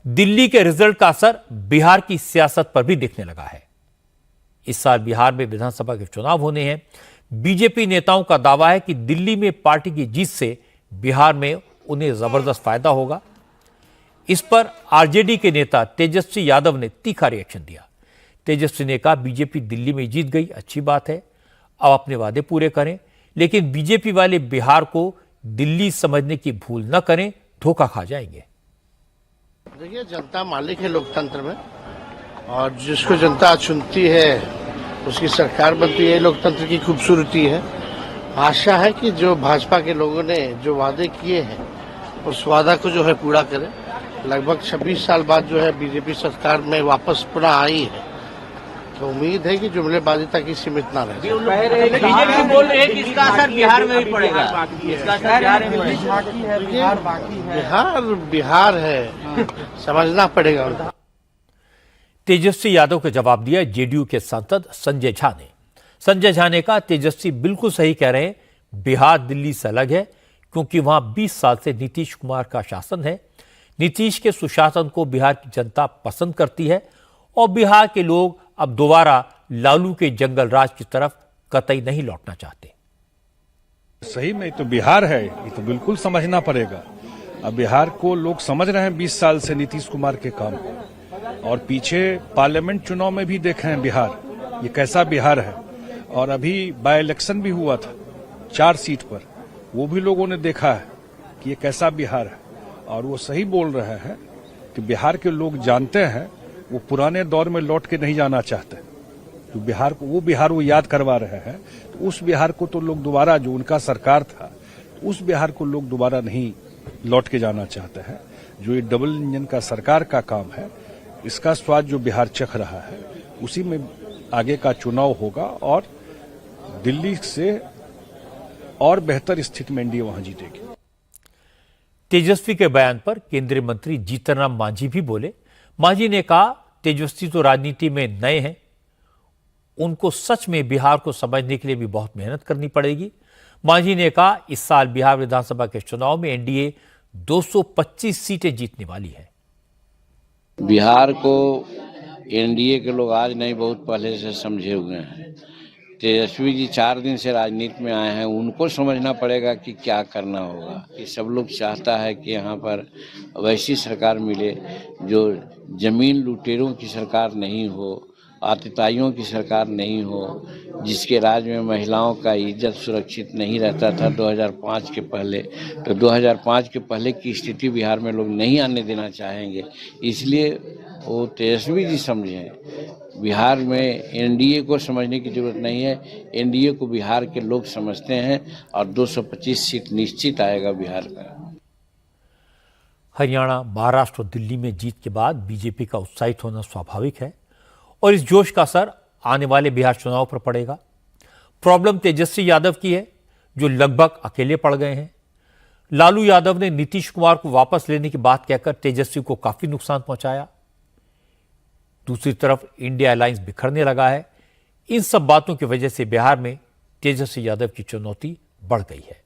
दिल्ली के रिजल्ट का असर बिहार की सियासत पर भी दिखने लगा है। इस साल बिहार में विधानसभा के चुनाव होने हैं। बीजेपी नेताओं का दावा है कि दिल्ली में पार्टी की जीत से बिहार में उन्हें जबरदस्त फायदा होगा। इस पर आरजेडी के नेता तेजस्वी यादव ने तीखा रिएक्शन दिया। तेजस्वी ने कहा, बीजेपी दिल्ली में जीत गई, अच्छी बात है, अब अपने वादे पूरे करें, लेकिन बीजेपी वाले बिहार को दिल्ली समझने की भूल न करें, धोखा खा जाएंगे। देखिए, जनता मालिक है लोकतंत्र में, और जिसको जनता चुनती है उसकी सरकार बनती है। लोकतंत्र की खूबसूरती है। आशा है कि जो भाजपा के लोगों ने जो वादे किए हैं उस वादा को जो है पूरा करें। लगभग 26 साल बाद जो है बीजेपी सरकार में वापस पुनः आई है, तो उम्मीद है कि जुमलेबाजी तक ही सीमित ना रहे। बीजेपी बोल रही है कि इसका असर बिहार में भी पड़ेगा। इसका असर बिहार है, समझना पड़ेगा उनको। तेजस्वी यादव को जवाब दिया जेडीयू के सांसद संजय झा ने। संजय झा ने कहा, तेजस्वी बिल्कुल सही कह रहे हैं, बिहार दिल्ली से अलग है, क्योंकि वहां 20 साल से नीतीश कुमार का शासन है। नीतीश के सुशासन को बिहार की जनता पसंद करती है और बिहार के लोग अब दोबारा लालू के जंगल राज की तरफ कतई नहीं लौटना चाहते। सही में तो बिहार है, ये तो बिल्कुल समझना पड़ेगा। अब बिहार को लोग समझ रहे हैं 20 साल से नीतीश कुमार के काम को, और पीछे पार्लियामेंट चुनाव में भी देखे हैं बिहार, ये कैसा बिहार है। और अभी बाय इलेक्शन भी हुआ था 4 सीट पर, वो भी लोगों ने देखा है कि ये कैसा बिहार है। और वो सही बोल रहे हैं कि बिहार के लोग जानते हैं, वो पुराने दौर में लौट के नहीं जाना चाहते। तो बिहार को वो याद करवा रहे हैं, तो उस बिहार को तो लोग दोबारा, जो उनका सरकार था, उस बिहार को लोग दोबारा नहीं लौट के जाना चाहते हैं। जो ये डबल इंजन का सरकार का काम है, इसका स्वाद जो बिहार चख रहा है, उसी में आगे का चुनाव होगा और दिल्ली से और बेहतर स्थिति में एनडीए वहां जीतेगी। तेजस्वी के बयान पर केंद्रीय मंत्री जीतन राम मांझी भी बोले। मांझी ने कहा, तेजस्वी तो राजनीति में नए हैं, उनको सच में बिहार को समझने के लिए भी बहुत मेहनत करनी पड़ेगी। मांझी ने कहा, इस साल बिहार विधानसभा के चुनाव में एनडीए 225 सीटें जीतने वाली है। बिहार को एनडीए के लोग आज नहीं, बहुत पहले से समझे हुए हैं। तेजस्वी जी 4 दिन से राजनीति में आए हैं, उनको समझना पड़ेगा कि क्या करना होगा। ये सब लोग चाहता है कि यहाँ पर वैसी सरकार मिले जो जमीन लुटेरों की सरकार नहीं हो, आतताइयों की सरकार नहीं हो, जिसके राज में महिलाओं का इज्जत सुरक्षित नहीं रहता था 2005 के पहले। तो 2005 के पहले की स्थिति बिहार में लोग नहीं आने देना चाहेंगे। इसलिए वो तेजस्वी जी समझें, बिहार में एनडीए को समझने की जरूरत नहीं है, एनडीए को बिहार के लोग समझते हैं और 225 सीट निश्चित आएगा बिहार का। हरियाणा, महाराष्ट्र और दिल्ली में जीत के बाद बीजेपी का उत्साहित होना स्वाभाविक है और इस जोश का असर आने वाले बिहार चुनाव पर पड़ेगा। प्रॉब्लम तेजस्वी यादव की है, जो लगभग अकेले पड़ गए हैं। लालू यादव ने नीतीश कुमार को वापस लेने की बात कहकर तेजस्वी को काफी नुकसान पहुंचाया। दूसरी तरफ इंडिया अलायंस बिखरने लगा है। इन सब बातों की वजह से बिहार में तेजस्वी यादव की चुनौती बढ़ गई है।